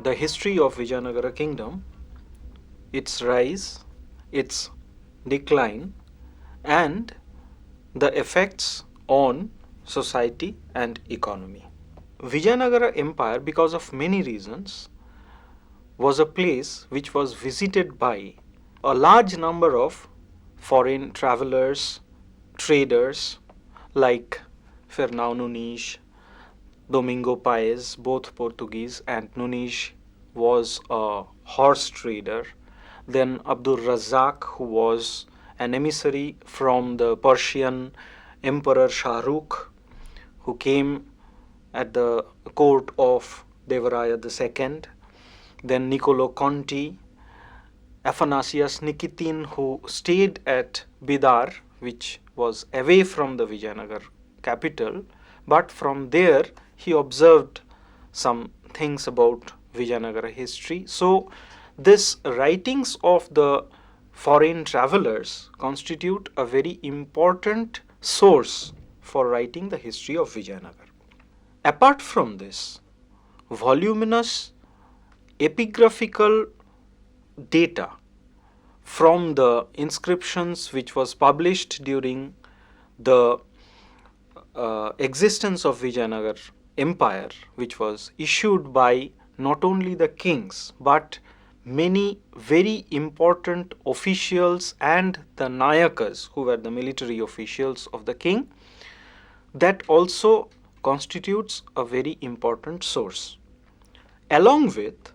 the history of Vijayanagar kingdom, its rise, its decline, and the effects on society and economy. Vijayanagar Empire, because of many reasons, was a place which was visited by a large number of foreign travelers, traders like Fernão Nunes, Domingo Paes, both Portuguese, and Nunes was a horse trader. Then Abdul Razak, who was an emissary from the Persian Emperor Shah Rukh, who came at the court of Devaraya II. Then Niccolo Conti, Athanasius Nikitin, who stayed at Bidar, which was away from the Vijayanagar capital, but from there he observed some things about Vijayanagar history. So these writings of the foreign travelers constitute a very important source for writing the history of Vijayanagar. Apart from this, voluminous epigraphical data from the inscriptions which was published during the existence of Vijayanagar Empire, which was issued by not only the kings but many very important officials and the Nayakas, who were the military officials of the king, that also constitutes a very important source, along with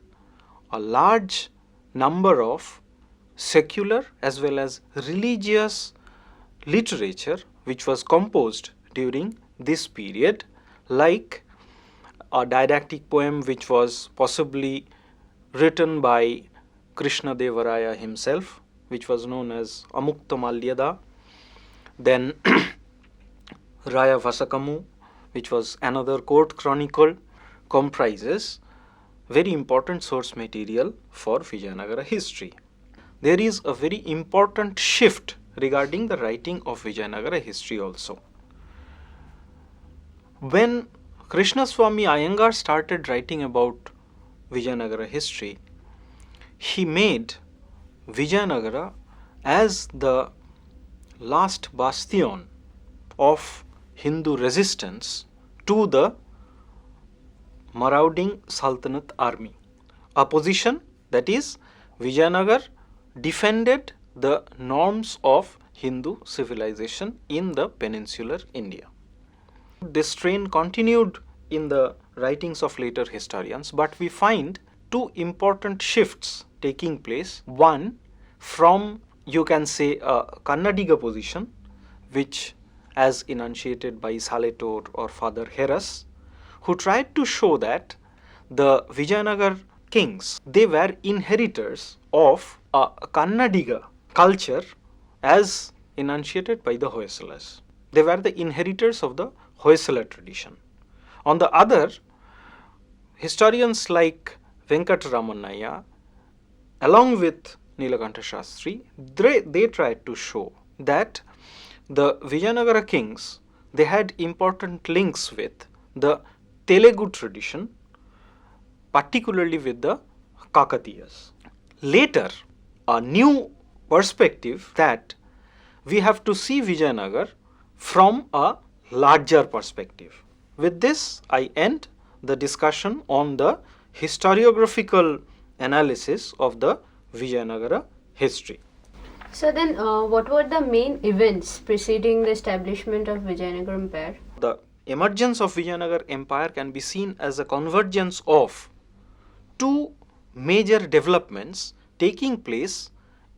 a large number of secular as well as religious literature which was composed during this period, like a didactic poem which was possibly written by Krishna Devaraya himself, which was known as Amukta Malyada. Then Raya Vasakamu, which was another court chronicle, comprises very important source material for Vijayanagar history. There is a very important shift regarding the writing of Vijayanagar history also. When Krishnaswamy Iyengar started writing about Vijayanagar history, he made Vijayanagar as the last bastion of Hindu resistance to the marauding Sultanate army. A position that is, Vijayanagar defended the norms of Hindu civilization in the peninsular India. This trend continued in the writings of later historians, but we find two important shifts taking place. One, from, you can say, a Kannadiga position, which as enunciated by Saletor or Father Heras, who tried to show that the Vijayanagar kings, they were inheritors of a Kannadiga culture as enunciated by the Hoysalas. They were the inheritors of the Hoysala tradition. On the other, historians like Venkataramanaya, along with Nilakantha Shastri, they tried to show that the Vijayanagar kings, they had important links with the Telugu tradition, particularly with the Kakatiyas. Later, a new perspective that we have to see Vijayanagar from a larger perspective. With this, I end the discussion on the historiographical analysis of the Vijayanagar history. So then, what were the main events preceding the establishment of Vijayanagar Empire? The emergence of Vijayanagar Empire can be seen as a convergence of two major developments taking place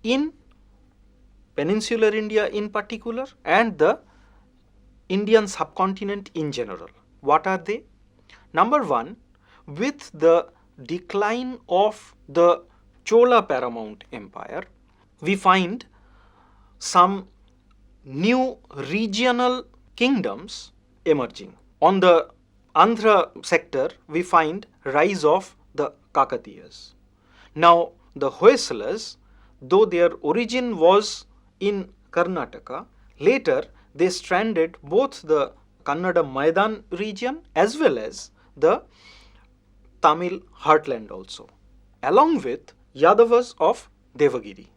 in peninsular India in particular and the Indian subcontinent in general. What are they? Number one, with the decline of the Chola paramount empire, we find some new regional kingdoms emerging. On the Andhra sector, we find rise of the Kakatiyas. Now, the Hoysalas, though their origin was in Karnataka, later they stranded both the Kannada Maidan region as well as the Tamil heartland also, along with Yadavas of Devagiri.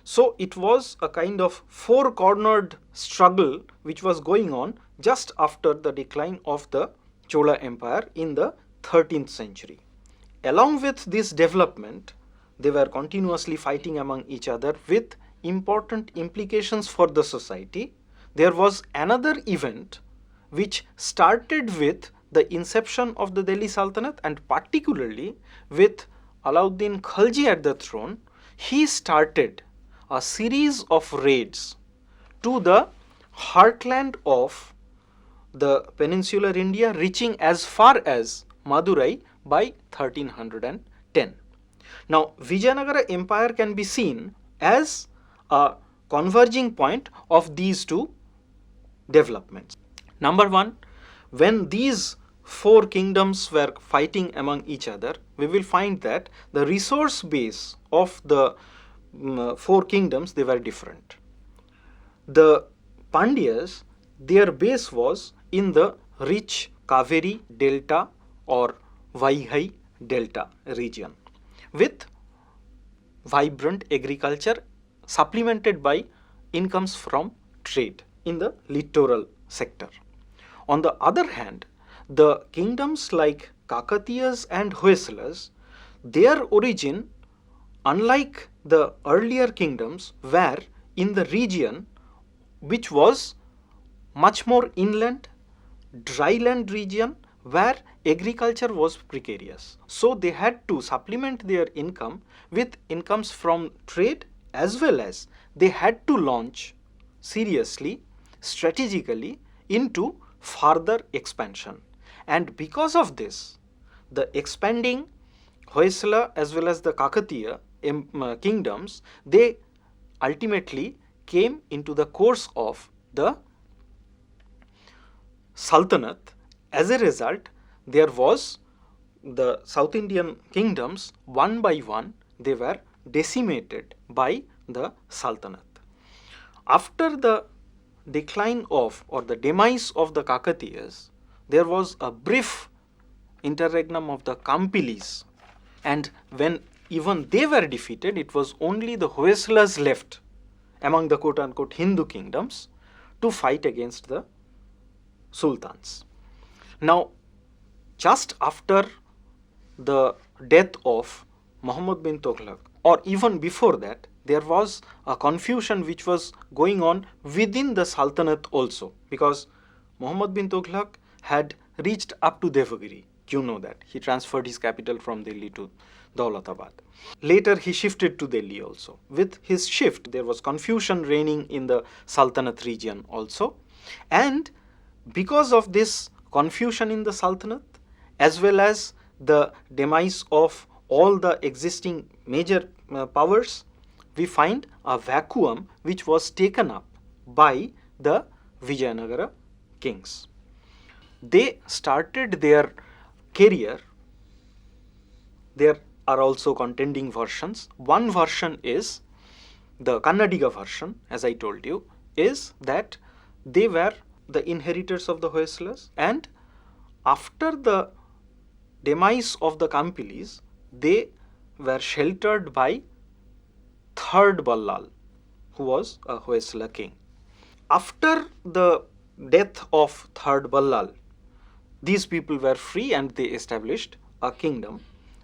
So it was a kind of four-cornered struggle which was going on just after the decline of the Chola Empire in the 13th century. Along with this development, they were continuously fighting among each other with important implications for the society. There was another event which started with the inception of the Delhi Sultanate, and particularly with Alauddin Khalji at the throne. He started a series of raids to the heartland of the peninsular India, reaching as far as Madurai by 1310. Now, Vijayanagar Empire can be seen as a converging point of these two developments. Number one, when these four kingdoms were fighting among each other, we will find that the resource base of the four kingdoms, they were different. The Pandyas, their base was in the rich Kaveri Delta or Vaihai Delta region with vibrant agriculture supplemented by incomes from trade in the littoral sector. On the other hand, the kingdoms like Kakatiyas and Hoysalas, their origin, unlike the earlier kingdoms, were in the region which was much more inland, dryland region where agriculture was precarious. So they had to supplement their income with incomes from trade, as well as they had to launch seriously, strategically into further expansion. And because of this, the expanding Hoysala as well as the Kakatiya kingdoms, they ultimately came into the course of the Sultanate. As a result, there was the South Indian kingdoms, one by one, they were decimated by the Sultanate. After the decline of or the demise of the Kakatiyas, there was a brief interregnum of the Kampilis, and when even they were defeated, it was only the Hoysalas left among the quote-unquote Hindu kingdoms to fight against the sultans. Now, just after the death of Muhammad bin Tughlaq, or even before that, there was a confusion which was going on within the Sultanate also, because Muhammad bin Tughlaq had reached up to Devagiri. You know that. He transferred his capital from Delhi to Daulatabad. Later, he shifted to Delhi also. With his shift, there was confusion reigning in the Sultanate region also. And because of this confusion in the Sultanate, as well as the demise of all the existing major powers, we find a vacuum which was taken up by the Vijayanagara kings. They started their career. There are also contending versions. One version is the Kannadiga version, as I told you, is that they were the inheritors of the Hoysalas, and after the demise of the Kampilis, they were sheltered by third Ballal, who was a Hoysala king. After the death of third Ballal, these people were free and they established a kingdom.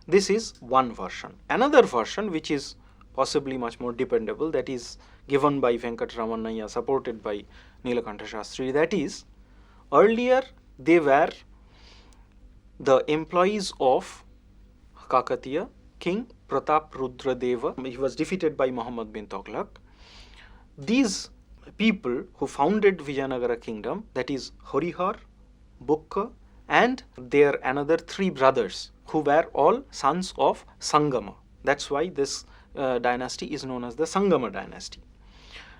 This is one version. Another version, which is possibly much more dependable, that is given by Venkataramanaya, supported by Nilakantha Shastri, that is, earlier they were the employees of Kakatiya king Pratap Rudra Deva. He was defeated by Muhammad bin Tughlaq. These people who founded Vijayanagara kingdom, that is Harihar, Bukka, and their another three brothers, who were all sons of Sangama. That's why this dynasty is known as the Sangama dynasty.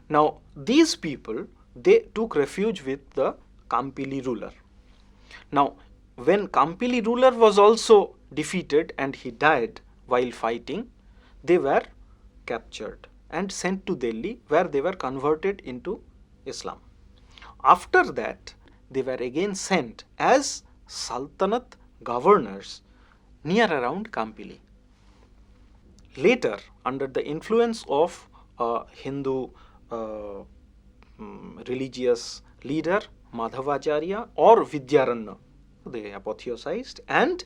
Now, these people, they took refuge with the Kampili ruler. Now, when Kampili ruler was also defeated and he died while fighting, they were captured and sent to Delhi, where they were converted into Islam. After that, they were again sent as Sultanate governors near around Kampili. Later, under the influence of a Hindu religious leader, Madhavacharya or Vidyaranya, they apotheosized and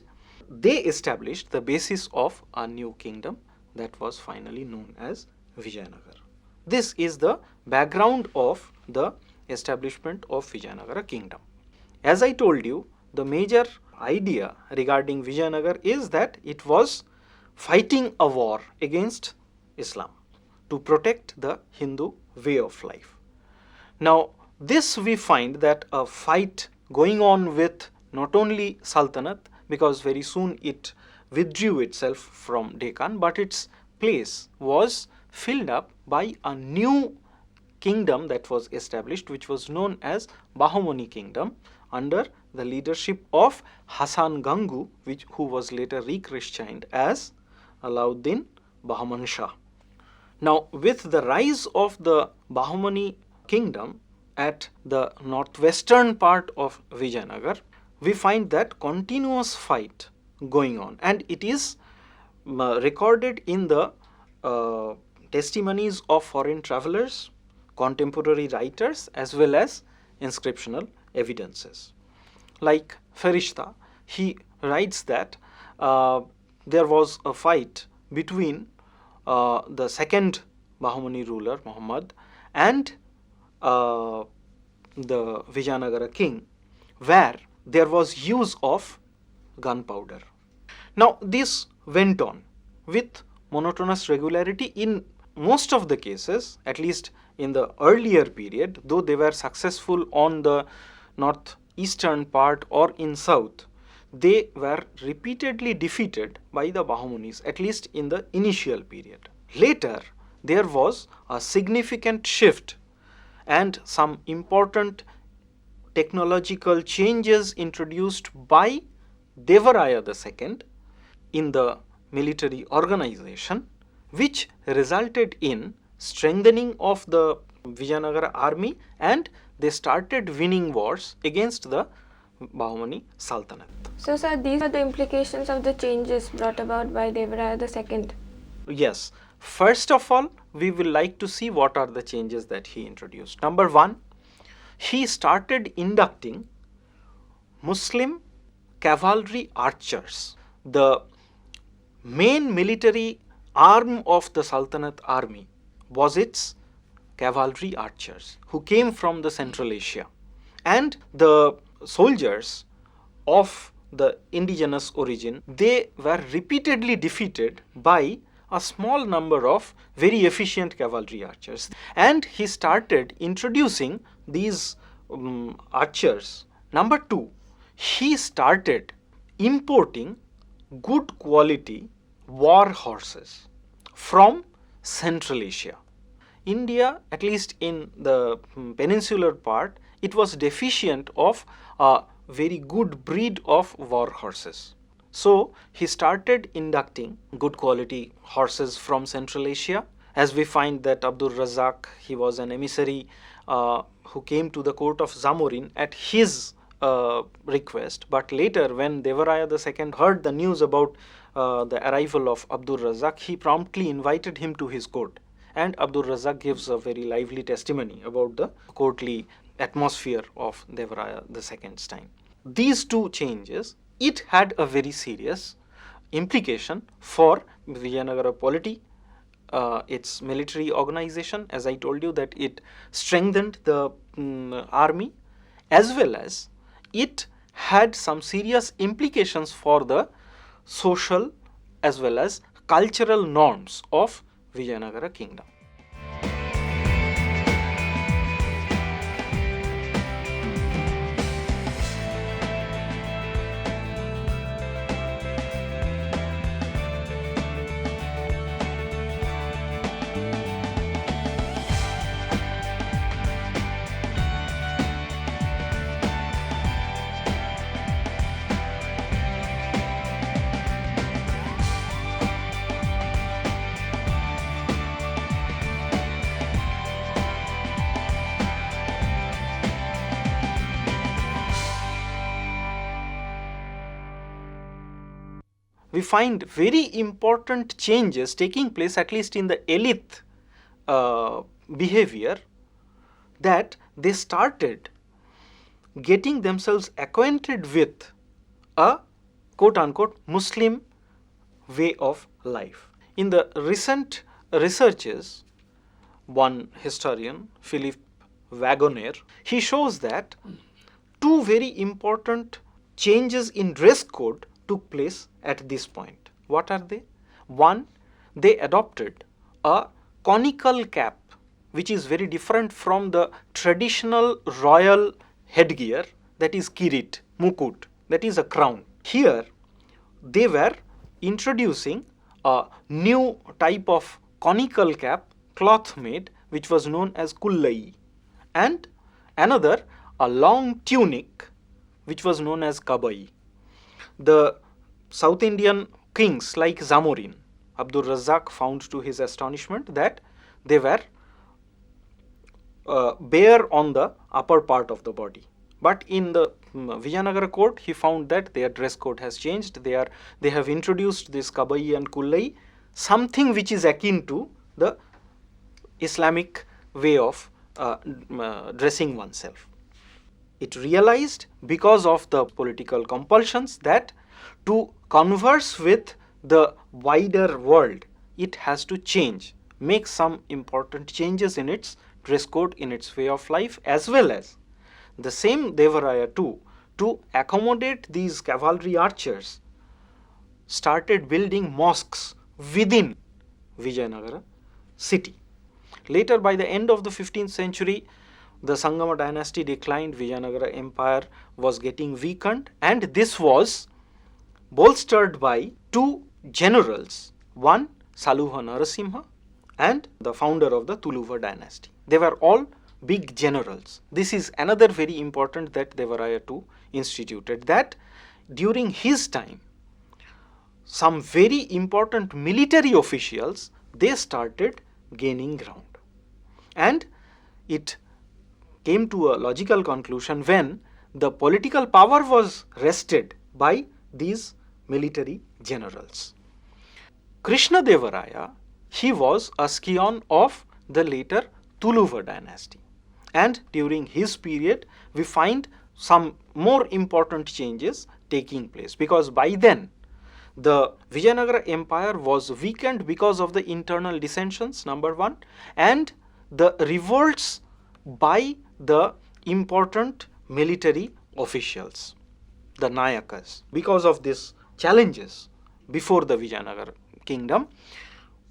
they established the basis of a new kingdom that was finally known as Vijayanagar. This is the background of the establishment of Vijayanagar kingdom. As I told you, the major idea regarding Vijayanagar is that it was fighting a war against Islam to protect the Hindu way of life. Now, this we find that a fight going on with not only Sultanate, because very soon it withdrew itself from Deccan, but its place was filled up by a new kingdom that was established, which was known as Bahmani kingdom under the leadership of Hasan Gangu, who was later rechristianed as Alauddin Bahman Shah. Now, with the rise of the Bahmani kingdom at the northwestern part of Vijayanagar, we find that continuous fight going on, and it is recorded in the testimonies of foreign travelers, contemporary writers, as well as inscriptional evidences. Like Farishta, he writes that there was a fight between the second Bahmani ruler, Muhammad, and the Vijayanagar king, where there was use of gunpowder. Now, this went on with monotonous regularity in most of the cases, at least in the earlier period, though they were successful on the northeastern part or in south, they were repeatedly defeated by the Bahmanis, at least in the initial period. Later, there was a significant shift and some important technological changes introduced by Devaraya II in the military organization, which resulted in strengthening of the Vijayanagar army, and they started winning wars against the Bahmani Sultanate. So, sir, these are the implications of the changes brought about by Devaraya II. Yes. First of all, we will like to see what are the changes that he introduced. Number one, he started inducting Muslim cavalry archers. The main military arm of the Sultanate army was its cavalry archers who came from the Central Asia, and the soldiers of the indigenous origin, they were repeatedly defeated by a small number of very efficient cavalry archers, and he started introducing these archers. Number two, he started importing good quality war horses from Central Asia. India, at least in the peninsular part, it was deficient of a very good breed of war horses. So he started inducting good quality horses from Central Asia. As we find that Abdul Razak, he was an emissary who came to the court of Zamorin at his request, but later when Devaraya II heard the news about the arrival of Abdul Razak, he promptly invited him to his court, and Abdul Razak gives a very lively testimony about the courtly atmosphere of Devaraya II's time. These two changes, it had a very serious implication for Vijayanagar polity, its military organization. As I told you, that it strengthened the army, as well as it had some serious implications for the social as well as cultural norms of Vijayanagar kingdom. we find very important changes taking place, at least in the elite behavior, that they started getting themselves acquainted with a quote-unquote Muslim way of life. In the recent researches, one historian, Philip Wagoner, he shows that two very important changes in dress code took place at this point. What are they? One, they adopted a conical cap, which is very different from the traditional royal headgear, that is kirit, mukut, that is a crown. Here, they were introducing a new type of conical cap, cloth made, which was known as kullai, and another, a long tunic, which was known as kabai. The South Indian kings like Zamorin, Abdur Razzaq found to his astonishment that they were bare on the upper part of the body. But in the Vijayanagar court, he found that their dress code has changed. They have introduced this kabai and kullai, something which is akin to the Islamic way of dressing oneself. It realized, because of the political compulsions, that to converse with the wider world, it has to change, make some important changes in its dress code, in its way of life, as well as the same Devaraya too, to accommodate these cavalry archers, started building mosques within Vijayanagara city. Later, by the end of the 15th century, the Sangama dynasty declined, Vijayanagar Empire was getting weakened, and this was bolstered by two generals, one Saluha Narasimha and the founder of the Tuluva dynasty. They were all big generals. This is another very important that Devaraya II instituted, that during his time, some very important military officials, they started gaining ground. And it came to a logical conclusion when the political power was wrested by these military generals. Krishna Devaraya, he was a scion of the later Tuluva dynasty, and during his period we find some more important changes taking place, because by then the Vijayanagar Empire was weakened because of the internal dissensions, number one, and the revolts by the important military officials, the Nayakas. Because of these challenges before the Vijayanagar kingdom,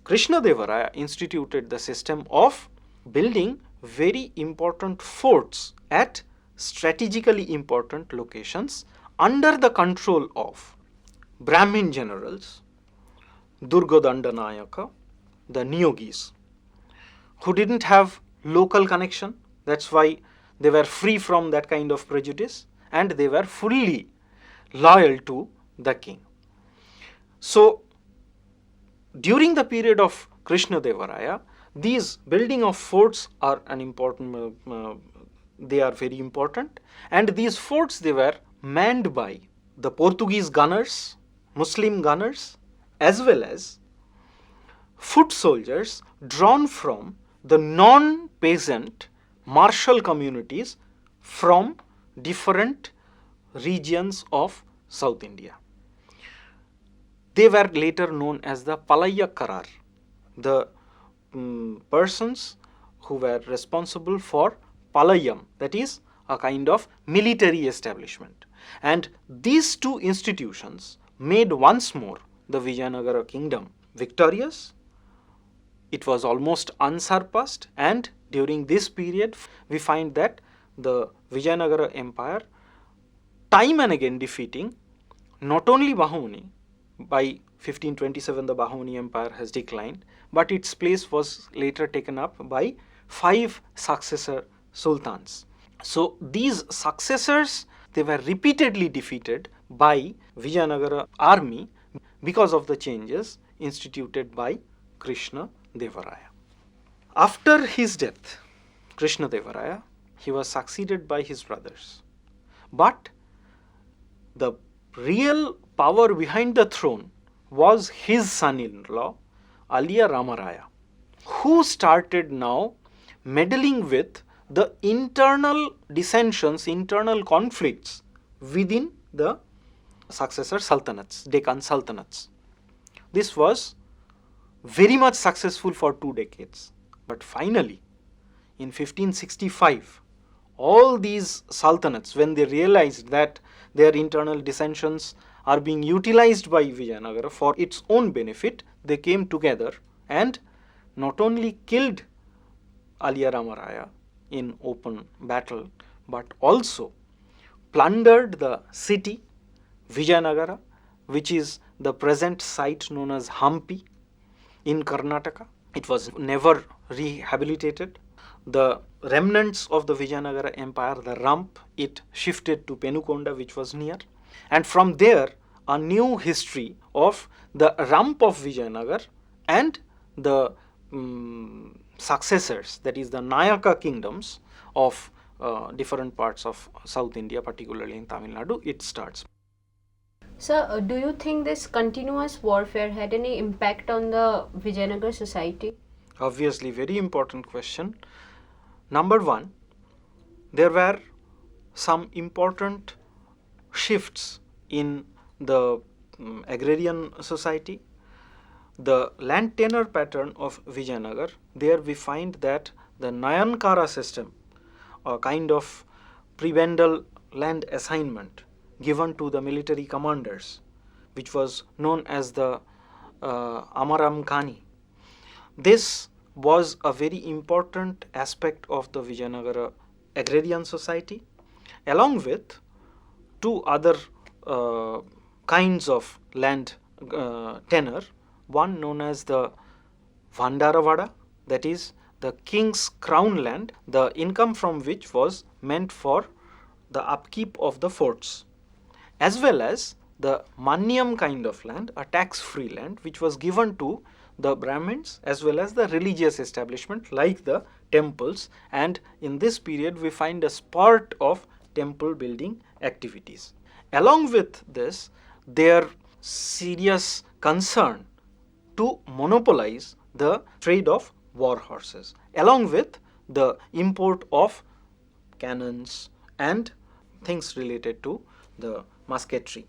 Krishna Devaraya instituted the system of building very important forts at strategically important locations under the control of Brahmin generals, Durgadanda Nayaka, the Niyogis, who didn't have local connection. That's why they were free from that kind of prejudice, and they were fully loyal to the king. So, during the period of Krishna Devaraya, these building of forts are an important, they are very important, and these forts, they were manned by the Portuguese gunners, Muslim gunners, as well as foot soldiers drawn from the non-peasant martial communities from different regions of South India. They were later known as the Palayakarar, the persons who were responsible for Palayam, that is a kind of military establishment. And these two institutions made once more the Vijayanagar kingdom victorious. It was almost unsurpassed, and during this period we find that the Vijayanagar Empire time and again defeating not only Bahmani. By 1527 the Bahmani Empire has declined, but its place was later taken up by 5 successor sultans. So these successors, they were repeatedly defeated by Vijayanagar army because of the changes instituted by Krishna Devaraya. After his death, Krishna Devaraya, he was succeeded by his brothers. But the real power behind the throne was his son-in-law, Aliya Ramaraya, who started now meddling with the internal dissensions, internal conflicts within the successor sultanates, Deccan sultanates. This was very much successful for 2 decades. But finally, in 1565, all these sultanates, when they realized that their internal dissensions are being utilized by Vijayanagar for its own benefit, they came together and not only killed Aliya Ramaraya in open battle, but also plundered the city, Vijayanagara, which is the present site known as Hampi in Karnataka. It was never rehabilitated. The remnants of the Vijayanagar Empire, the rump, it shifted to Penukonda, which was near. And from there, a new history of the rump of Vijayanagar and the successors, that is the Nayaka kingdoms of different parts of South India, particularly in Tamil Nadu, it starts. Sir, do you think this continuous warfare had any impact on the Vijayanagar society? Obviously, very important question. Number one, there were some important shifts in the agrarian society. The land tenure pattern of Vijayanagar, there we find that the Nayankara system, a kind of prebendal land assignment given to the military commanders, which was known as the Amaram Khani. This was a very important aspect of the Vijayanagar agrarian society, along with 2 other kinds of land tenure. One known as the Vandaravada, that is the king's crown land, the income from which was meant for the upkeep of the forts, as well as the Manyam kind of land, a tax-free land, which was given to the Brahmins as well as the religious establishment like the temples, and in this period we find a spurt of temple building activities. Along with this, their serious concern to monopolize the trade of war horses, along with the import of cannons and things related to the musketry.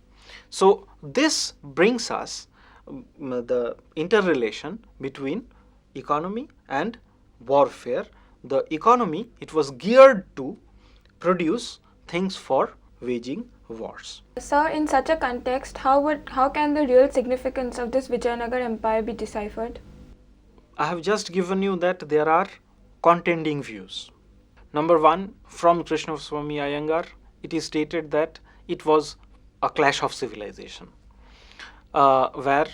So this brings us the interrelation between economy and warfare. The economy, it was geared to produce things for waging wars. Sir, in such a context, how can the real significance of this Vijayanagar Empire be deciphered? I have just given you that there are contending views. Number one, from Krishnaswamy Iyengar, it is stated that it was a clash of civilization, where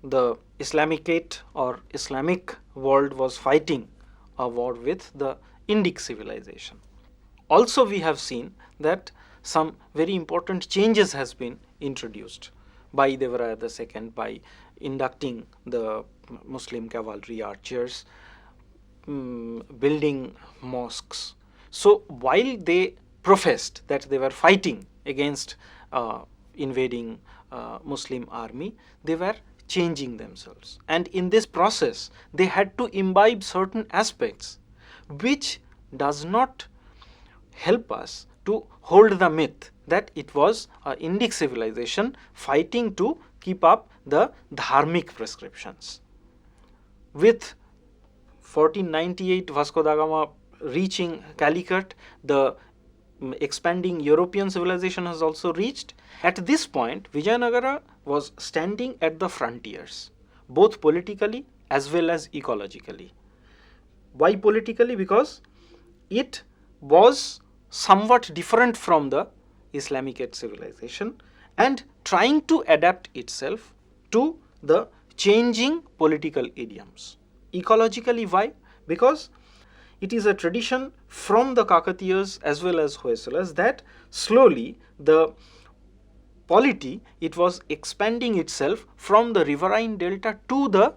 the Islamicate or Islamic world was fighting a war with the Indic civilization. Also, we have seen that some very important changes has been introduced by Devaraya II by inducting the Muslim cavalry archers, building mosques. So while they professed that they were fighting against invading Muslim army, they were changing themselves, and in this process they had to imbibe certain aspects which does not help us to hold the myth that it was an Indic civilization fighting to keep up the dharmic prescriptions. With 1498 Vasco da Gama reaching Calicut, the expanding European civilization has also reached. At this point, Vijayanagara was standing at the frontiers, both politically as well as ecologically. Why politically? Because it was somewhat different from the Islamic civilization and trying to adapt itself to the changing political idioms. Ecologically, why? Because it is a tradition from the Kakatiyas as well as Hoysalas that slowly the polity, it was expanding itself from the riverine delta to the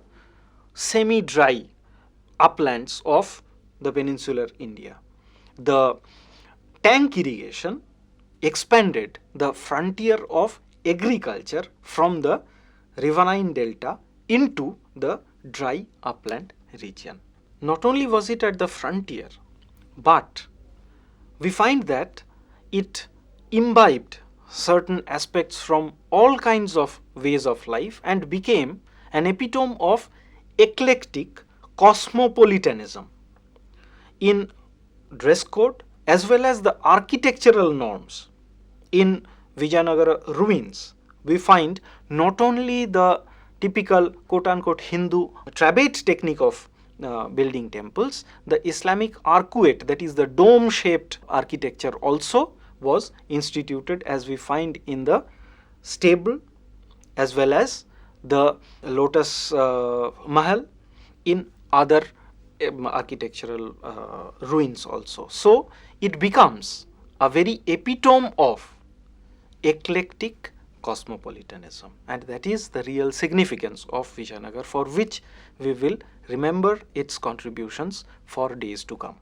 semi-dry uplands of the peninsular India. The tank irrigation expanded the frontier of agriculture from the riverine delta into the dry upland region. Not only was it at the frontier, but we find that it imbibed certain aspects from all kinds of ways of life and became an epitome of eclectic cosmopolitanism in dress code as well as the architectural norms. In Vijayanagar ruins, we find not only the typical quote-unquote Hindu trabate technique of building temples, the Islamic arcuate, that is the dome-shaped architecture, also was instituted, as we find in the stable as well as the lotus mahal in other architectural ruins also. So it becomes a very epitome of eclectic cosmopolitanism, and that is the real significance of Vijayanagar, for which we will remember its contributions for days to come.